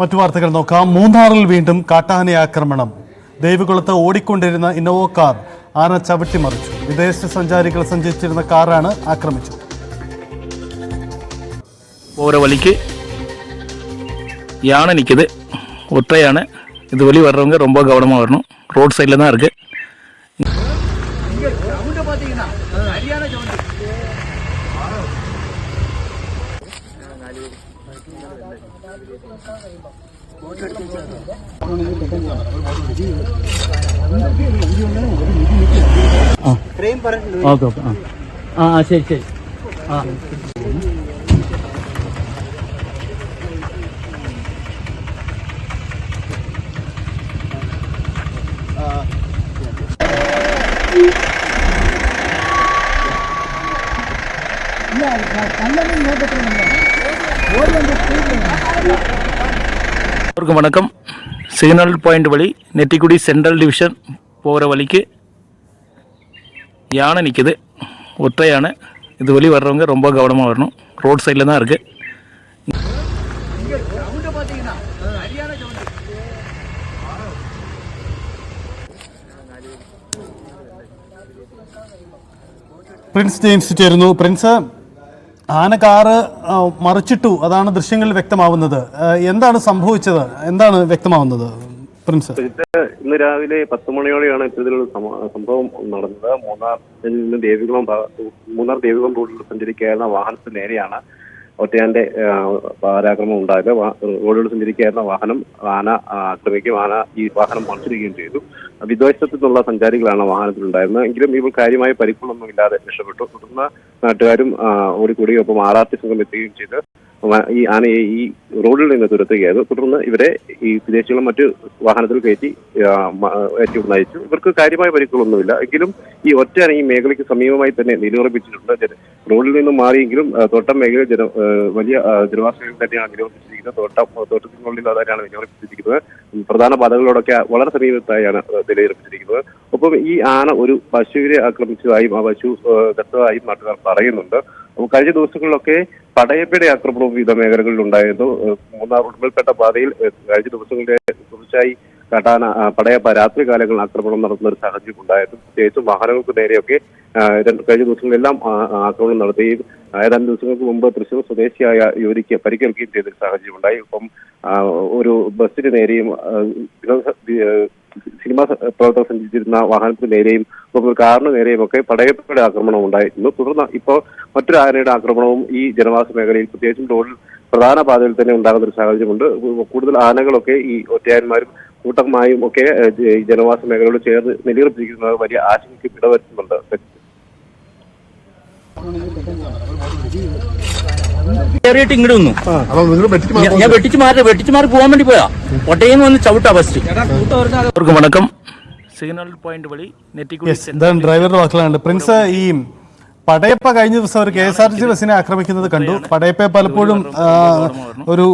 മറ്റു വാർത്തകൾ നോക്കാം. മൂന്നാറിൽ വീണ്ടും കാട്ടാന ആക്രമണം. ദേവികുളത്ത് ഓടിക്കൊണ്ടിരുന്ന ഇന്നോവ കാർ ആന ചവിട്ടിമറിച്ചു. വിദേശ സഞ്ചാരികൾ സഞ്ചരിച്ചിരുന്ന കാറാണ് ആക്രമിച്ചത്. போகிற வழிக்கு யானை நிற்குது, ஒற்றை யானை. இது வழி வர்றவங்க ரொம்ப கவனமாக வரணும். ரோட் சைடில் தான் இருக்குது. சரி சரி வணக்கம். சிக்னல் பாயிண்ட் வழி நெட்டிக்குடி சென்ட்ரல் டிவிஷன் போகிற வழிக்கு யானை நிற்குது, ஒற்றை யானை. இது வழி வர்றவங்க ரொம்ப கவனமாக வரணும். ரோட் சைடில் தான் இருக்குது. പ്രിൻസ് ജെയിംസ് ചേരുന്നു. പ്രിൻസ്, ആന കാറ് മറിച്ചിട്ടു, അതാണ് ദൃശ്യങ്ങളിൽ വ്യക്തമാവുന്നത്. എന്താണ് സംഭവിച്ചത്, എന്താണ് വ്യക്തമാവുന്നത് പ്രിൻസ്? ഇന്ന് രാവിലെ 10 മണിയോടെയാണ് ഇത്തരത്തിലുള്ള സംഭവം നടന്നത്. മൂന്നാർ ദേവികുളം റോഡിൽ സഞ്ചരിക്കാവുന്ന വാഹനത്തിന് നേരെയാണ് ഒറ്റയാന്റെ പരാക്രമം ഉണ്ടായത്. റോഡിൽ സഞ്ചരിക്കാവുന്ന വാഹനം ആന ആക്രമിക്കുകയും ഈ വാഹനം മറിച്ചിടുകയും ചെയ്തു. വിദേശത്തു നിന്നുള്ള സഞ്ചാരികളാണ് വാഹനത്തിലുണ്ടായിരുന്നത്. എങ്കിലും ഇവർ കാര്യമായ പരിക്കുകളൊന്നും ഇല്ലാതെ രക്ഷപ്പെട്ടു. തുടർന്ന് നാട്ടുകാരും ഓടിക്കൂടി ഒപ്പം RRT സംഘം എത്തുകയും ചെയ്ത് ഈ ആനയെ ഈ റോഡിൽ നിന്ന് തുരത്തുകയായിരുന്നു. തുടർന്ന് ഇവരെ ഈ വിദേശികളും മറ്റ് വാഹനത്തിൽ കയറ്റി നയിച്ചു. ഇവർക്ക് കാര്യമായ പരിക്കുകളൊന്നുമില്ല. എങ്കിലും ഈ ഒറ്റയാന ഈ മേഖലയ്ക്ക് സമീപമായി തന്നെ നിലയുറപ്പിച്ചിട്ടുണ്ട്. റോഡിൽ നിന്നും മാറിയെങ്കിലും തോട്ടം മേഖല വലിയ ജനവാസ തന്നെയാണ് നിലയുറപ്പിച്ചിരിക്കുന്നത്. തോട്ടത്തിനുള്ളിൽ തന്നെയാണ് നിലയുറപ്പിച്ചിരിക്കുന്നത്. പ്രധാന പാതകളോടൊക്കെ വളരെ സമീപത്തായാണ് നിലയുറപ്പിച്ചിരിക്കുന്നത്. ഒപ്പം ഈ ആന ഒരു പശുവിനെ ആക്രമിച്ചതായും ആ പശു കത്തതായും നാട്ടുകാർ പറയുന്നുണ്ട്. കഴിഞ്ഞ ദിവസങ്ങളിലൊക്കെ പടയപ്പയുടെ ആക്രമണവും വിവിധ മേഖലകളിൽ ഉണ്ടായിരുന്നു. മൂന്നാർ ഉടുമ്പൽപേട്ട പാതയിൽ കഴിഞ്ഞ ദിവസങ്ങളിലെ തുടർച്ചയായി കാട്ടാന പടയപ്പ രാത്രി കാലങ്ങളിൽ ആക്രമണം നടത്തുന്ന ഒരു സാഹചര്യം ഉണ്ടായിരുന്നു. പ്രത്യേകിച്ചും വാഹനങ്ങൾക്ക് നേരെയൊക്കെ കഴിഞ്ഞ ദിവസങ്ങളിലെല്ലാം ആക്രമണം നടത്തുകയും ഏതാനും ദിവസങ്ങൾക്ക് മുമ്പ് തൃശൂർ സ്വദേശിയായ യുവതിക്ക് പരിക്കേൽക്കുകയും ചെയ്ത സാഹചര്യം ഉണ്ടായി. ഒപ്പം ഒരു ബസ്സിന് നേരെയും സിനിമാ പ്രവർത്തകർ സഞ്ചരിച്ചിരുന്ന വാഹനത്തിന് നേരെയും ഒരു കാറിന് നേരെയും ഒക്കെ പടയപ്പയുടെ ആക്രമണം ഉണ്ടായിരുന്നു. തുടർന്ന് ഇപ്പോൾ മറ്റൊരു ആനയുടെ ആക്രമണവും ഈ ജനവാസ മേഖലയിൽ പ്രത്യേകിച്ചും റോഡിൽ പ്രധാന പാതയിൽ തന്നെ ഉണ്ടാകുന്ന ഒരു സാഹചര്യമുണ്ട്. കൂടുതൽ ആനകളൊക്കെ ഈ ഒറ്റയാന്മാരും കൂട്ടമായും ഒക്കെ ഈ ജനവാസ മേഖലയോട് ചേർന്ന് നിലയുറപ്പിച്ചിരിക്കുന്നത് വലിയ ആശങ്കയ്ക്ക് ഇടവരുത്തുന്നുണ്ട്. ഇങ്ങോട്ട് വന്നു. ഞാൻ വെട്ടിച്ചു മാറി പോകാൻ വേണ്ടി പോയാ ഒട്ടേന്ന് വന്ന് ചവിട്ടാ ഫസ്റ്റ്. വണക്കം. സിഗ്നൽ പോയിന്റ് വഴി ഇതാണ് ഡ്രൈവറുടെ വാക്കുകളുണ്ട്. പ്രിൻസ്, ഈ പടയപ്പ കഴിഞ്ഞ ദിവസം ഒരു KSRTC ബസ്സിനെ ആക്രമിക്കുന്നത് കണ്ടു. പടയപ്പ പലപ്പോഴും ഒരു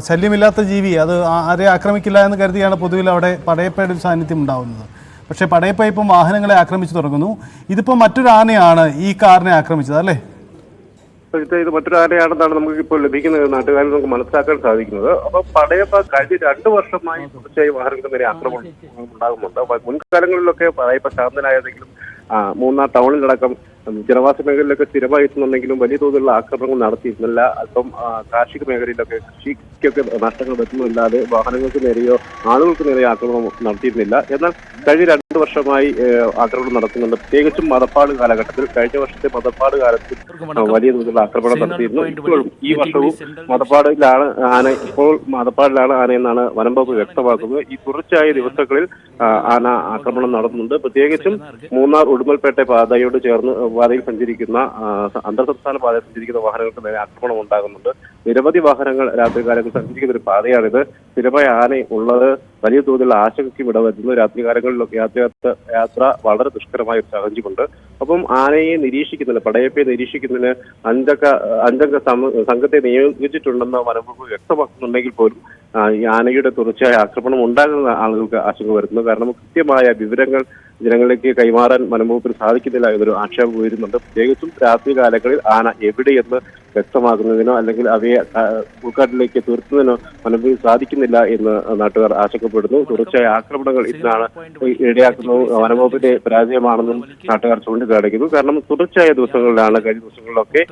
ശല്യമില്ലാത്ത ജീവി, അത് ആരെ ആക്രമിക്കില്ല എന്ന് കരുതിയാണ് പൊതുവിൽ അവിടെ പടയപ്പയുടെ ഒരു സാന്നിധ്യം ഉണ്ടാവുന്നത്. പക്ഷേ പടയപ്പ ഇപ്പം വാഹനങ്ങളെ ആക്രമിച്ചു തുടങ്ങുന്നു. ഇതിപ്പോൾ മറ്റൊരു ആനയാണ് ഈ കാറിനെ ആക്രമിച്ചത്, അല്ലേ? ഇത് മറ്റൊരു ആനയാണെന്നാണ് നമുക്ക് ഇപ്പോൾ ലഭിക്കുന്നത്, നാട്ടുകാരിൽ നമുക്ക് മനസ്സിലാക്കാൻ സാധിക്കുന്നത്. അപ്പൊ പടയപ്പ കഴിഞ്ഞ 2 വർഷമായി തുടർച്ചയായി വാഹനങ്ങൾക്ക് നേരെ ആക്രമണം ഉണ്ടാകുന്നുണ്ട്. മുൻകാലങ്ങളിലൊക്കെ പടയപ്പ ശാന്തനായതെങ്കിലും മൂന്നാർ ടൗണിലടക്കം ജനവാസ മേഖലയിലൊക്കെ സ്ഥിരമായി എത്തുന്നുണ്ടെങ്കിലും വലിയ തോതിലുള്ള ആക്രമണങ്ങൾ നടത്തിയിരുന്നില്ല. അല്പം കാർഷിക മേഖലയിലൊക്കെ കൃഷിക്കൊക്കെ നഷ്ടങ്ങൾ വരുന്നില്ലാതെ വാഹനങ്ങൾക്ക് നേരെയോ ആളുകൾക്ക് നേരെയോ ആക്രമണം നടത്തിയിരുന്നില്ല. എന്നാൽ കഴിഞ്ഞ 2 വർഷമായി ആക്രമണം നടത്തുന്നുണ്ട്. പ്രത്യേകിച്ചും മതപ്പാട് കാലഘട്ടത്തിൽ കഴിഞ്ഞ വർഷത്തെ മതപ്പാട് കാലത്തിൽ വലിയ തോതിലുള്ള ആക്രമണം നടത്തിയിരുന്നു. ഇപ്പോഴും ഈ വർഷവും മതപ്പാടിലാണ് ആനയെന്നാണ് വനം വകുപ്പ് വ്യക്തമാക്കുന്നത്. ഈ തുടർച്ചയായ ദിവസങ്ങളിൽ ആന ആക്രമണം നടത്തുന്നുണ്ട്. പ്രത്യേകിച്ചും മൂന്നാർ ഉടുമ്പൽപേട്ട പാതയോട് ചേർന്ന് പാതയിൽ സഞ്ചരിക്കുന്ന അന്തർ സംസ്ഥാന പാതയിൽ സഞ്ചരിക്കുന്ന വാഹനങ്ങൾക്ക് നേരെ ആക്രമണം ഉണ്ടാകുന്നുണ്ട്. നിരവധി വാഹനങ്ങൾ രാത്രികാലങ്ങളിൽ സഞ്ചരിക്കുന്ന ഒരു പാതയാണിത്. സ്ഥിരമായ ആന ഉള്ളത് വലിയ തോതിലുള്ള ആശങ്കയ്ക്കും ഇടവരുന്നു. രാത്രികാലങ്ങളിലൊക്കെ യാത്ര വളരെ ദുഷ്കരമായ ഒരു സാഹചര്യമുണ്ട്. അപ്പം ആനയെ നിരീക്ഷിക്കുന്നതിന്, പടയപ്പയെ നിരീക്ഷിക്കുന്നതിന് അഞ്ചംഗ സംഘത്തെ നിയോഗിച്ചിട്ടുണ്ടെന്ന് വനംവകുപ്പ് വ്യക്തമാക്കുന്നുണ്ടെങ്കിൽ പോലും ഈ ആനയുടെ തുടർച്ചയായ ആക്രമണം ഉണ്ടാകുന്ന ആളുകൾക്ക് ആശങ്ക വരുന്നത്. കാരണം കൃത്യമായ വിവരങ്ങൾ ജനങ്ങളിലേക്ക് കൈമാറാൻ വനംവകുപ്പിന് സാധിക്കുന്നില്ല എന്നൊരു ആക്ഷേപം ഉയരുന്നുണ്ട്. പ്രത്യേകിച്ചും രാത്രി കാലങ്ങളിൽ ആന എവിടെയെന്ന് വ്യക്തമാക്കുന്നതിനോ അല്ലെങ്കിൽ അവയെ ഉൾക്കാട്ടിലേക്ക് തീർത്തുന്നതിനോ വനംവകുപ്പിന് സാധിക്കുന്നില്ല എന്ന് നാട്ടുകാർ ആശങ്കപ്പെടുന്നു. തുടർച്ചയായ ആക്രമണങ്ങൾ ഇതിനാണ് ഇടയാക്കുന്നത് വനംവകുപ്പിന്റെ പരാജയമാണെന്നും നാട്ടുകാർ ചൂണ്ടിക്കാണിക്കുന്നു. കാരണം തുടർച്ചയായ ദിവസങ്ങളിലാണ്, കഴിഞ്ഞ ദിവസങ്ങളിലൊക്കെ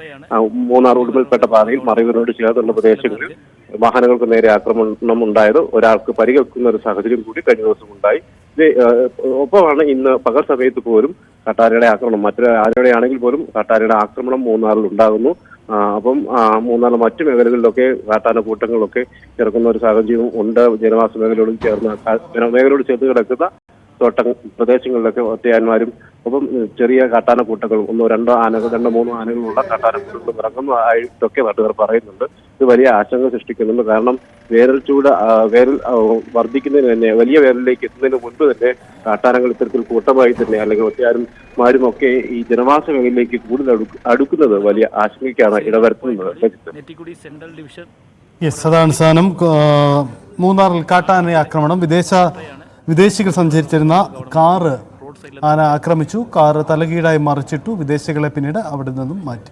മൂന്നാർ ഉടുമ്പൽപ്പെട്ട പാതയിൽ മറയൂരിനോട് ചേർന്നുള്ള പ്രദേശങ്ങളിൽ വാഹനങ്ങൾക്ക് നേരെ ആക്രമണം ഉണ്ടായത്. ഒരാൾക്ക് പരിക്കേൽക്കുന്ന ഒരു സാഹചര്യം കൂടി കഴിഞ്ഞ ദിവസം ഉണ്ടായി. ഒപ്പമാണ് ഇന്ന് പകൽ സമയത്ത് പോലും കാട്ടാനയുടെ ആക്രമണം, മറ്റൊരു ആനയുടെ ആണെങ്കിൽ പോലും കാട്ടാനയുടെ ആക്രമണം മൂന്നാറിൽ ഉണ്ടാകുന്നു. അപ്പം മൂന്നാറിലെ മറ്റു മേഖലകളിലൊക്കെ കാട്ടാന കൂട്ടങ്ങളൊക്കെ ഇറക്കുന്ന ഒരു സാഹചര്യവും ഉണ്ട്. ജനവാസ മേഖലയോട് ചേർന്ന് കിടക്കുന്ന തോട്ടം പ്രദേശങ്ങളിലൊക്കെ ഒറ്റയാന്മാരും ഒപ്പം ചെറിയ കാട്ടാന കൂട്ടങ്ങളും രണ്ടോ മൂന്നോ ആനകളുള്ള കാട്ടാന കൂട്ടങ്ങളും ഇറങ്ങുന്നതായിട്ടൊക്കെ നാട്ടുകാർ പറയുന്നുണ്ട്. ഇത് വലിയ ആശങ്ക സൃഷ്ടിക്കുന്നുണ്ട്. കാരണം വേനൽ വർദ്ധിക്കുന്നതിന് തന്നെ, വലിയ വേനലിലേക്ക് എത്തുന്നതിന് മുൻപ് തന്നെ കാട്ടാനകൾ ഇത്തരത്തിൽ കൂട്ടമായി തന്നെ അല്ലെങ്കിൽ ഒറ്റയാന്മാരും ഒക്കെ ഈ ജനവാസ മേഖലയിലേക്ക് കൂടുതൽ അടുക്കുന്നത് വലിയ ആശങ്കയ്ക്കാണ് ഇടവരുത്തുന്നത്. യെസ്, അതാണ് സാധനം. മൂന്നാറിൽ കാട്ടാന ആക്രമണം. വിദേശികൾ സഞ്ചരിച്ചിരുന്ന കാറ് ആന ആക്രമിച്ചു. കാറ് തലകീഴായി മറിച്ചിട്ടു. വിദേശികളെ പിന്നീട് അവിടെ നിന്നും മാറ്റി.